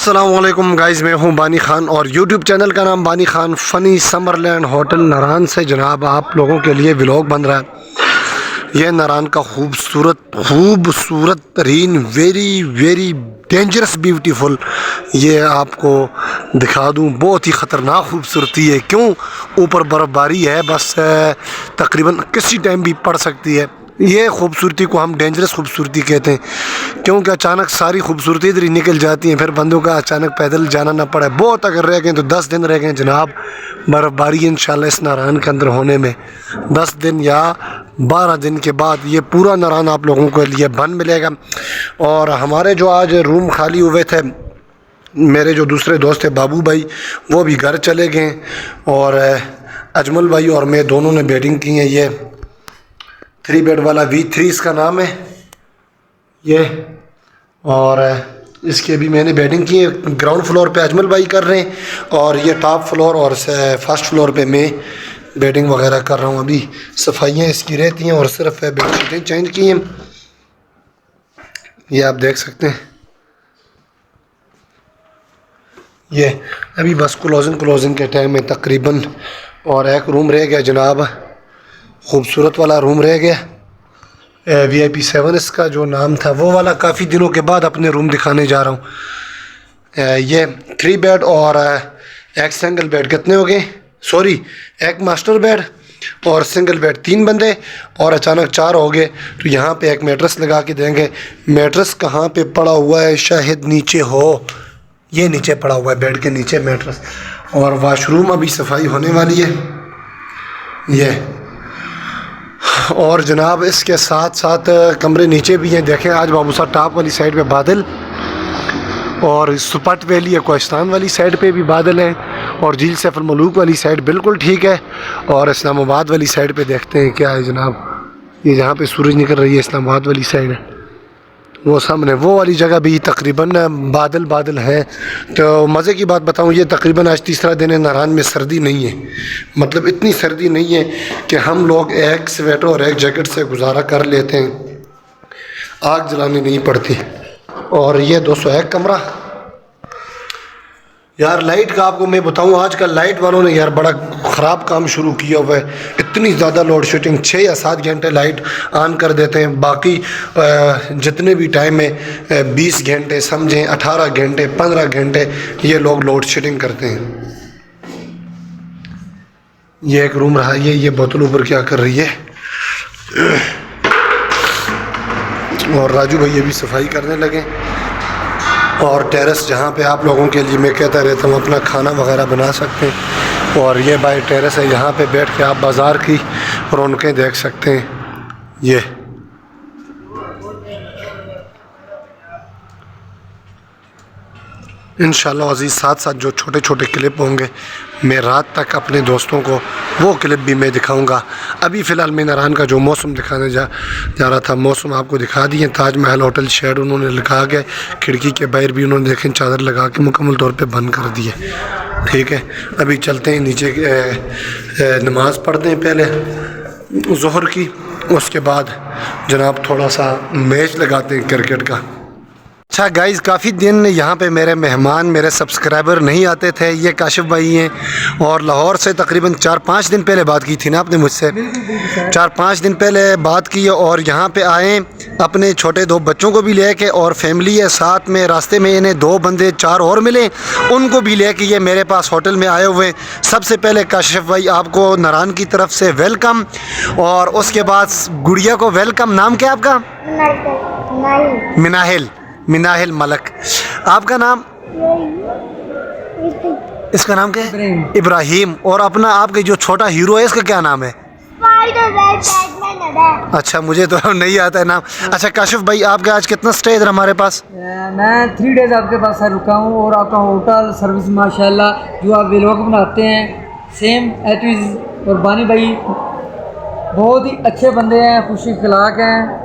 अस्सलामुअलैकुम गाइज़, मैं हूं बानी ख़ान और यूट्यूब चैनल का नाम बानी ख़ान फ़नी समरलैंड होटल नारान से जनाब आप लोगों के लिए व्लॉग बन रहा है। यह नारान का खूबसूरत तरीन वेरी डेंजरस ब्यूटीफुल ये आपको दिखा दूं। बहुत ही ख़तरनाक खूबसूरती है। क्यों? ऊपर बर्फ़बारी है, बस तकरीबन किसी टाइम भी पड़ सकती है। ये खूबसूरती को हम डेंजरस खूबसूरती कहते हैं, क्योंकि अचानक सारी खूबसूरती इधर ही निकल जाती हैं। फिर बंदों का अचानक पैदल जाना ना पड़े। बहुत अगर रह गए तो 10 दिन रह गए जनाब बर्फ़बारी इंशाल्लाह इस नारान के अंदर होने में। 10 दिन या 12 दिन के बाद ये पूरा नारान आप लोगों के लिए बंद मिलेगा। और हमारे जो आज रूम खाली हुए थे, मेरे जो दूसरे दोस्त थे बाबू भाई, वो भी घर चले गए और अजमल भाई और मैं दोनों ने बेडिंग की है। ये 3 बेड वाला V3 इसका नाम है ये, और इसकी अभी मैंने बेडिंग की है। ग्राउंड फ्लोर पे अजमल भाई कर रहे हैं और ये टॉप फ्लोर और फर्स्ट फ्लोर पे मैं बेडिंग वगैरह कर रहा हूँ। अभी सफाइयाँ इसकी रहती हैं और सिर्फ बेडशीटें चेंज की हैं। ये आप देख सकते हैं। ये अभी बस क्लोजिंग के टाइम में तकरीबन, और एक रूम रह गया जनाब, खूबसूरत वाला रूम रह गया। VIP 7 इसका जो नाम था वो वाला। काफ़ी दिनों के बाद अपने रूम दिखाने जा रहा हूँ। ये 3 बेड और एक सिंगल बेड। कितने हो गए? सॉरी, एक मास्टर बेड और सिंगल बेड 3 बंदे, और अचानक 4 हो गए तो यहाँ पे एक मैट्रेस लगा के देंगे। मैट्रेस कहाँ पे पड़ा हुआ है? शायद नीचे हो, ये नीचे पड़ा हुआ है बेड के नीचे मैट्रेस। और वाशरूम अभी सफाई होने वाली है ये। और जनाब इसके साथ साथ कमरे नीचे भी हैं। देखें आज बाबू साहब टॉप वाली साइड पे बादल, और सुपट वैली है कोहिस्तान वाली साइड पे भी बादल हैं, और झील सैफुल मलूक वाली साइड बिल्कुल ठीक है। और इस्लामाबाद वाली साइड पे देखते हैं क्या है जनाब। ये जहाँ पे सूरज निकल रही है इस्लामाबाद वाली साइड है, वो सामने वो वाली जगह भी तकरीबन बादल है। तो मज़े की बात बताऊं, ये तकरीबन आज तीसरा दिन है। नारान में सर्दी नहीं है, मतलब इतनी सर्दी नहीं है कि हम लोग एक स्वेटर और एक जैकेट से गुजारा कर लेते हैं, आग जलानी नहीं पड़ती। और ये 201 कमरा। यार लाइट का आपको मैं बताऊं, आजकल लाइट वालों ने यार बड़ा ख़राब काम शुरू किया हुआ है। इतनी ज़्यादा लोड शेडिंग, 6 या 7 घंटे लाइट ऑन कर देते हैं। बाकी जितने भी टाइम में 20 घंटे समझें, 18 घंटे, 15 घंटे ये लोग लोड शेडिंग करते हैं। ये एक रूम रहा। ये बोतल ऊपर क्या कर रही है। और राजू भैया भी सफाई करने लगे। और टेरेस जहाँ पे आप लोगों के लिए मैं कहता रहता हूँ अपना खाना वगैरह बना सकते हैं। और ये बाई टेरेस है, यहाँ पे बैठ के आप बाज़ार की रौनकें देख सकते हैं। ये इंशाल्लाह अज़ीज़ साथ साथ जो छोटे छोटे क्लिप होंगे मैं रात तक अपने दोस्तों को वो क्लिप भी मैं दिखाऊंगा। अभी फ़िलहाल मैं नारान का जो मौसम दिखाने जा रहा था, मौसम आपको दिखा दिए। ताजमहल होटल शेड उन्होंने लगा के, खिड़की के बाहर भी उन्होंने देखें चादर लगा के मुकम्मल तौर पे बंद कर दिए। ठीक है, अभी चलते हैं नीचे, नमाज़ पढ़ते हैं पहले ज़ोहर की, उसके बाद जनाब थोड़ा सा मैच लगाते हैं क्रिकेट का। अच्छा गाइज़, काफ़ी दिन यहाँ पे मेरे मेहमान, मेरे सब्सक्राइबर नहीं आते थे। ये काशिफ भाई हैं और लाहौर से तकरीबन 4-5 दिन पहले बात की थी ना आपने मुझसे। 4-5 दिन पहले बात की और यहाँ पे आए अपने छोटे 2 बच्चों को भी लेके, और फैमिली है साथ में। रास्ते में इन्हें 2 बंदे 4 और मिले, उनको भी लेके ये मेरे पास होटल में आए हुए। सबसे पहले काशिफ भाई आपको नारान की तरफ से वेलकम, और उसके बाद गुड़िया को वेलकम। नाम क्या आपका? मिनाहिल मलक। आपका नाम? इसका नाम क्या है? इब्राहिम। और अपना आपके जो छोटा हीरो है इसका क्या नाम है? अच्छा, मुझे तो नहीं आता है नाम। अच्छा काशिफ भाई, आपका आज कितना स्टे इधर हमारे पास? मैं 3 डेज़ आपके पास रुका हूँ, और आपका होटल सर्विस माशाल्लाह जो आप व्लॉग बनाते हैं सेम एट इज़। और बानी भाई बहुत ही अच्छे बंदे हैं, खुशी खिलाक हैं।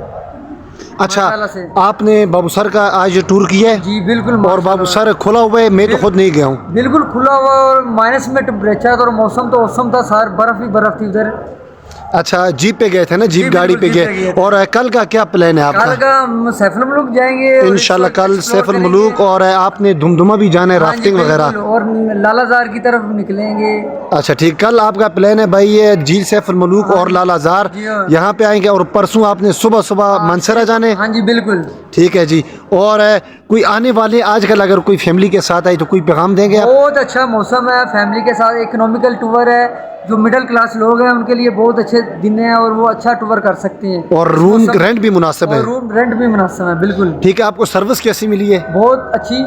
अच्छा, आपने बाबू सर का आज टूर किया है? जी बिल्कुल। और बाबू सर खुला हुआ है? मैं तो खुद नहीं गया हूँ। बिल्कुल खुला हुआ, और माइनस में टेम्परेचर, और मौसम तो औसम था सर, बर्फ़ ही बर्फ़ थी उधर। अच्छा जीप पे गए थे ना, जीप जी, गाड़ी पे बिल्कुल, जीप पे गए। गए थे। और कल का क्या प्लान है कल आपका? का हम सैफल मुल्क जाएंगे और इंशाल्लाह इस वक्त कल एक्सप्लोर सैफुल करेंगे। मुलूक, और आपने धुमधुमा भी जाना है, हाँ जी, राफ्टिंग बिल्कुल, वगैरह। और लालाजार की तरफ निकलेंगे। अच्छा ठीक, कल आपका प्लान है भाई ये झील सैफुल मुलूक हाँ और जी, लालाजार जी हाँ। यहाँ पे आएंगे, और परसों आपने सुबह सुबह मनसरा जाने। हाँ जी बिल्कुल। ठीक है जी। और कोई आने वाले आजकल अगर कोई फैमिली के साथ आई तो कोई पैगाम देंगे आप? बहुत अच्छा मौसम है, फैमिली के साथ इकोनॉमिकल टूर है, जो मिडिल क्लास लोग हैं उनके लिए बहुत अच्छे दिन हैं और वो अच्छा टूर कर सकते हैं। और रूम रेंट भी मुनासिब है? और रूम रेंट भी मुनासिब है, बिल्कुल। ठीक है, आपको सर्विस कैसी मिली है? बहुत अच्छी।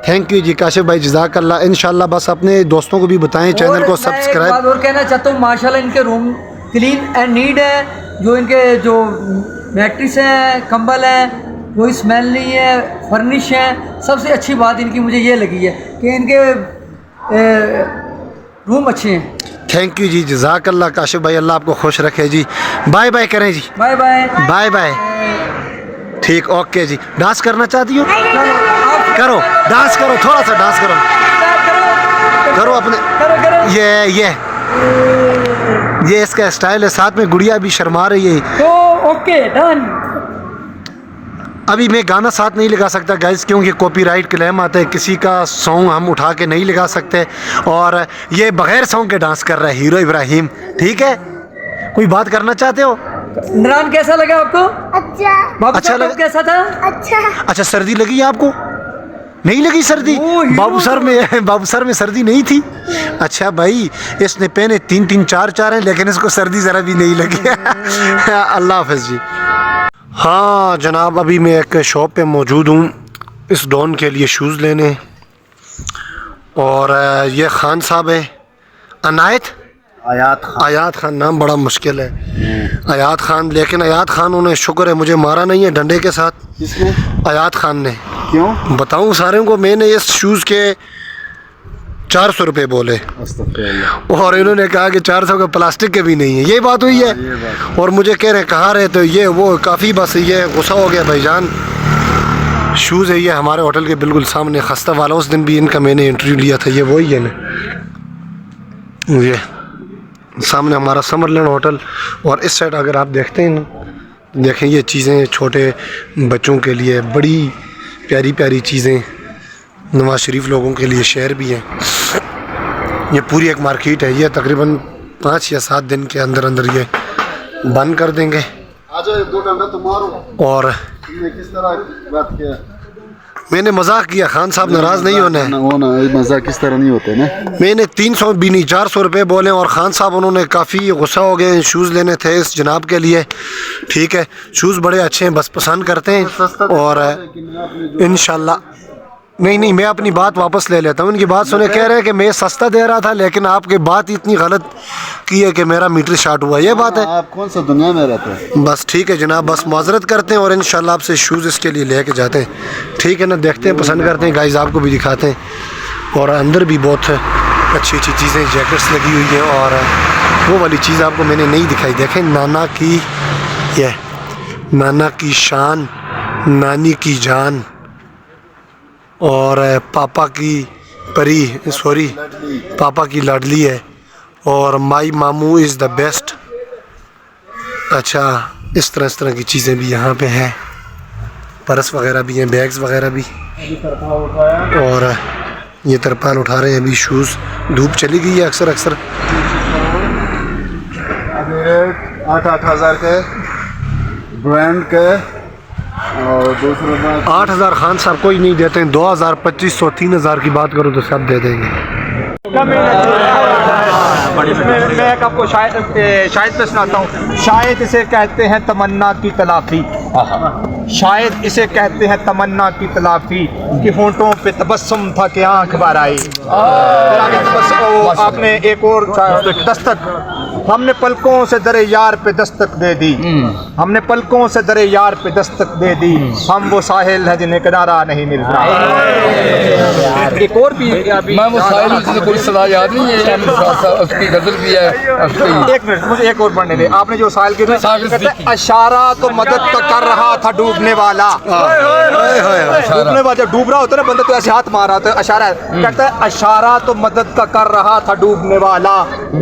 थैंक यू जी काशिफ भाई, जज़ाकल्लाह। इंशाल्लाह बस अपने दोस्तों को भी बताएं, चैनल और को मैं एक सब्सक्राइब। बात और कहना चाहता हूँ, माशाल्लाह इनके रूम क्लीन एंड नीट है, जो इनके जो मैट्रिस हैं, कंबल हैं, कोई स्मेल नहीं है, फर्निश है। सबसे अच्छी बात इनकी मुझे ये लगी है कि इनके रूम अच्छे हैं। थैंक यू जी, जज़ाकल्लाह काशिफ भाई, अल्लाह आपको खुश रखे जी। बाय बाय करें जी, बाय बाय। Bye bye. ठीक, ओके जी। डांस करना चाहती हो? आप करो, डांस करो, थोड़ा सा डांस करो, करो अपने। करो ये इसका स्टाइल है, साथ में गुड़िया भी शर्मा रही है। तो ओके डन। अभी मैं गाना साथ नहीं लगा सकता गाइस, क्योंकि कॉपीराइट क्लेम आता है, किसी का सॉन्ग हम उठा के नहीं लगा सकते। और ये बगैर सॉन्ग के डांस कर रहा है हीरो इब्राहिम। ठीक है, कोई बात करना चाहते हो? इमरान कैसा लगा आपको? अच्छा बाबू अच्छा साहब लगा। कैसा था? अच्छा अच्छा, सर्दी लगी है आपको? नहीं लगी सर्दी? ओ, हीरो बाबू सर में सर्दी नहीं थी? अच्छा भाई, इसने पहने 3-3 4-4 हैं, लेकिन इसको सर्दी ज़रा भी नहीं लगी। अल्लाह हाफ़िज़ जी। हाँ जनाब, अभी मैं एक शॉप पे मौजूद हूँ इस डॉन के लिए शूज़ लेने। और ये खान साहब है, आयात खान नाम बड़ा मुश्किल है, आयात खान। लेकिन आयात खान, उन्हें शुक्र है मुझे मारा नहीं है डंडे के साथ। किसने? आयात खान ने। क्यों? बताऊं सारे को, मैंने इस शूज़ के 400 रुपये बोले अस्तगफिरुल्लाह। और इन्होंने कहा कि 400 के प्लास्टिक के भी नहीं है। ये बात हुई है। और मुझे कह रहे कहाँ रहे तो ये वो, काफ़ी बस ये गुस्सा हो गया भाईजान। शूज़ है ये हमारे होटल के बिल्कुल सामने, खस्ता वाला। उस दिन भी इनका मैंने इंटरव्यू लिया था, ये वही है ना, ये सामने हमारा समरलैंड होटल। और इस साइड अगर आप देखते हैं ना, देखें ये चीज़ें छोटे बच्चों के लिए बड़ी प्यारी प्यारी चीज़ें, नवाज शरीफ लोगों के लिए शहर भी है। ये पूरी एक मार्केट है, ये तकरीबन 5 या 7 दिन के अंदर अंदर ये बंद कर देंगे। आज 2 घंटा तो मारो। और तुमने किस तरह बात किया? मैंने मजाक किया, खान साहब नाराज़ नहीं होना है। वो ना मजाक किस तरह नहीं होते ना। मैंने 300 भी नहीं 400 रुपये बोले, और खान साहब उन्होंने काफ़ी गुस्सा हो गए। शूज़ लेने थे इस जनाब के लिए। ठीक है, शूज़ बड़े अच्छे हैं, बस पसंद करते हैं। और इंशाल्लाह नहीं, मैं अपनी बात वापस ले लेता हूँ। उनकी बात सुने कह रहे हैं कि मैं सस्ता दे रहा था, लेकिन आपकी बात इतनी गलत की है कि मेरा मीटर शार्ट हुआ। ये बात है। आप कौन सा दुनिया में रहते हैं? बस ठीक है जनाब, बस माजरत करते हैं और इंशाल्लाह आपसे शूज़ इसके लिए लेके जाते हैं। ठीक है ना, देखते हैं, पसंद करते हैं गाइस, आपको भी दिखाते हैं। और अंदर भी बहुत अच्छी अच्छी चीज़ें, जैकेट्स लगी हुई हैं। और वो वाली चीज़ आपको मैंने नहीं दिखाई, देखें नाना की, ये नाना की शान, नानी की जान, और पापा की परी, सॉरी पापा की लाडली है, और माई मामू इज़ द बेस्ट। अच्छा, इस तरह की चीज़ें भी यहाँ पे हैं, पर्स वगैरह भी हैं, बैग्स वगैरह भी। और ये तरपाल उठा रहे हैं अभी शूज़, धूप चली गई है अक्सर 8-8 हज़ार के ब्रांड के, और दूसरे में 8,000 खान साहब कोई नहीं देते हैं। 2,000, 2,500, 3,000 की बात करो तो सब दे देंगे। मैं एक आपको शायद पे सुनाता हूँ। शायद इसे कहते हैं तमन्ना की तलाफी, शायद इसे कहते हैं तमन्ना की तलाफी, कि होंठों पे तबस्सुम था कि आंख बार आई। आपने एक और दस्तक, हमने पलकों से दरे यार पे दस्तक दे दी, हमने पलकों से दरे यार पे दस्तक दे दी, हम वो साहिल है जिन्हें किनारा नहीं मिलता। एक और भी अभी मैं वो साहिल मुझे कोई सदा याद नहीं है, उसकी गजल भी है उसकी। एक मिनट मुझे एक और पढ़ने दे। आपने जो साहिल के साहिल अशारा तो मदद का कर रहा था डूबने वाला, डूबने वाला जब डूब रहा होता है ना बंदा तो ऐसे हाथ मार रहा होता है, अशारा है। कहता है अशारा तो मदद का कर रहा था डूबने वाला,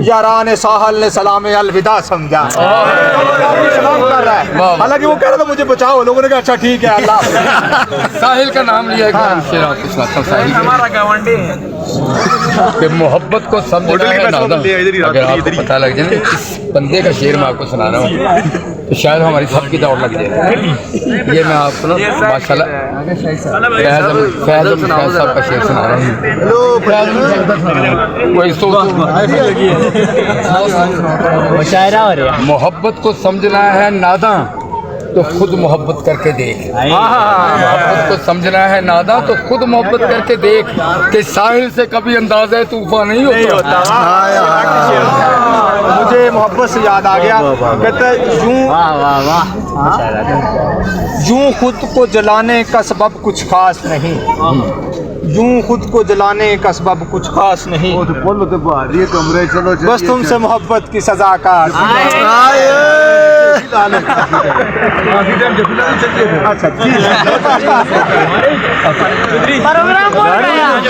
यारान साहल ने सलाम अलविदा समझा। सलाम कर रहा है, हालांकि वो कह रहा था मुझे बचाओ, लोगों ने कहा अच्छा ठीक है अल्लाह। साहिल का नाम लिया है, हमारा गवांडे कि मोहब्बत को समझना है नादा। अगर आपको पता लग जाए किस बंदे का शेर मैं आपको सुना रहा हूँ तो शायद हमारी सबकी दौड़ लग जाए। ये मैं आपको ना माशाल्लाह फैज़ साहब का शेर सुना रहा हूँ। कोई मोहब्बत को समझना है नादा तो खुद मोहब्बत करके देख। मोहब्बत को समझना है नादा तो खुद मोहब्बत करके देख कि साहिल से कभी अंदाज़ा तूफान नहीं होता। मुझे मोहब्बत से याद आ गया, कहता यूं खुद को जलाने का सबब कुछ खास नहीं, यूं खुद को जलाने का सबब कुछ खास नहीं, बस तुमसे मोहब्बत की सजा का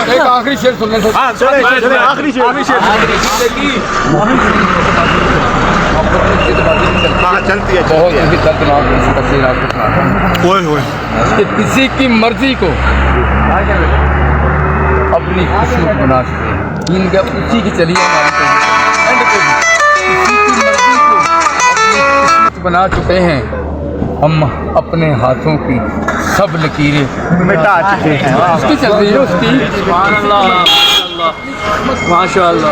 एक आखिरी शेर सुनने से आखिरी शेर चलती है बहुत ही दर्दनाक तस्वीर आपको सुनाता हूँ कि किसी की मर्जी को अपनी किस्मत बना सके, इनका उसी की चलिए एंड पे किसी की मर्जी को अपनी किस्मत बना चुके हैं हम, अपने हाथों की सब लकीरें मिटा चुके हैं। उसकी चल रही है उसकी माशाअल्लाह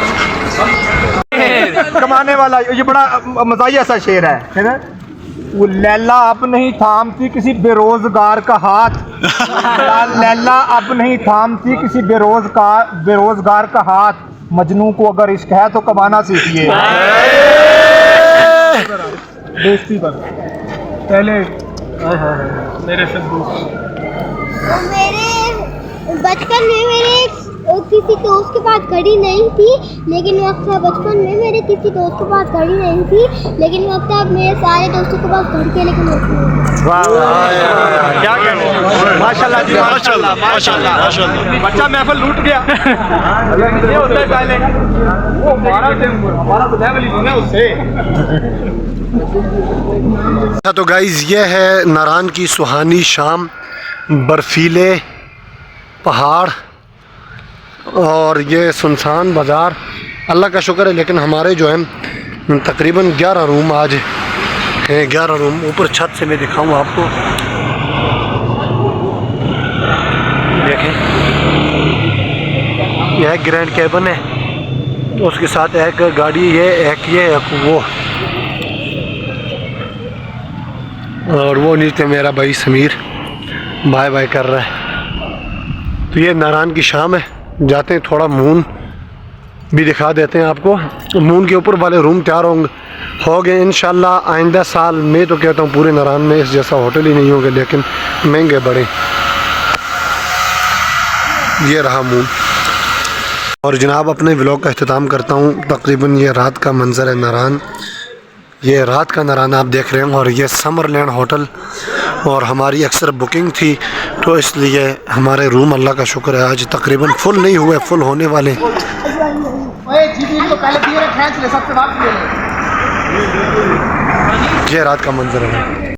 कमाने वाला। ये बड़ा मज़ाहिया सा शेर है ना। वो लैला अब नहीं थामती किसी बेरोजगार का हाथ, लैला अब नहीं थामती किसी बेरोजगार का हाथ, मजनू को अगर इश्क है तो कमाना सीखिए। बेइज्जती पर पहले मेरे से मेरे बचपन में मेरे किसी दोस्त के पास घड़ी नहीं थी, लेकिन वक्त था बचपन में मेरे किसी दोस्त के पास घड़ी नहीं थी, लेकिन वक्त था मेरे सारे दोस्तों के पास घड़ी थे लेकिन क्या कहने, माशाल्लाह जी माशाल्लाह माशाल्लाह माशाल्लाह। बच्चा महफिल लूट गया। ये होता है पहले वो हमारा तो लेवल ही नहीं है उससे। तो गाइज़ ये है नारान की सुहानी शाम, बर्फीले पहाड़ और ये सुनसान बाज़ार। अल्लाह का शुक्र है लेकिन हमारे जो है तकरीबन 11 रूम आज हैं, 11 रूम। ऊपर छत से मैं दिखाऊँ आपको, देखें यह ग्रैंड कैबिन है, उसके साथ एक गाड़ी ये एक वो, और वो नीचे मेरा भाई समीर बाय बाय कर रहा है। तो ये नारान की शाम है, जाते हैं थोड़ा मून भी दिखा देते हैं आपको। मून के ऊपर वाले रूम तैयार हो गए इंशाल्लाह। आइंदा साल मैं तो कहता हूँ पूरे नारान में इस जैसा होटल ही नहीं होगा, लेकिन महंगे बड़े। ये रहा मून। और जनाब अपने व्लॉग का अख्ताम करता हूँ। तकरीबन ये रात का मंजर है नारान, ये रात का नारान आप देख रहे हैं। और ये समरलैंड होटल, और हमारी अक्सर बुकिंग थी तो इसलिए हमारे रूम अल्लाह का शुक्र है आज तकरीबन फुल नहीं हुए, फुल होने वाले। ये रात का मंजर है।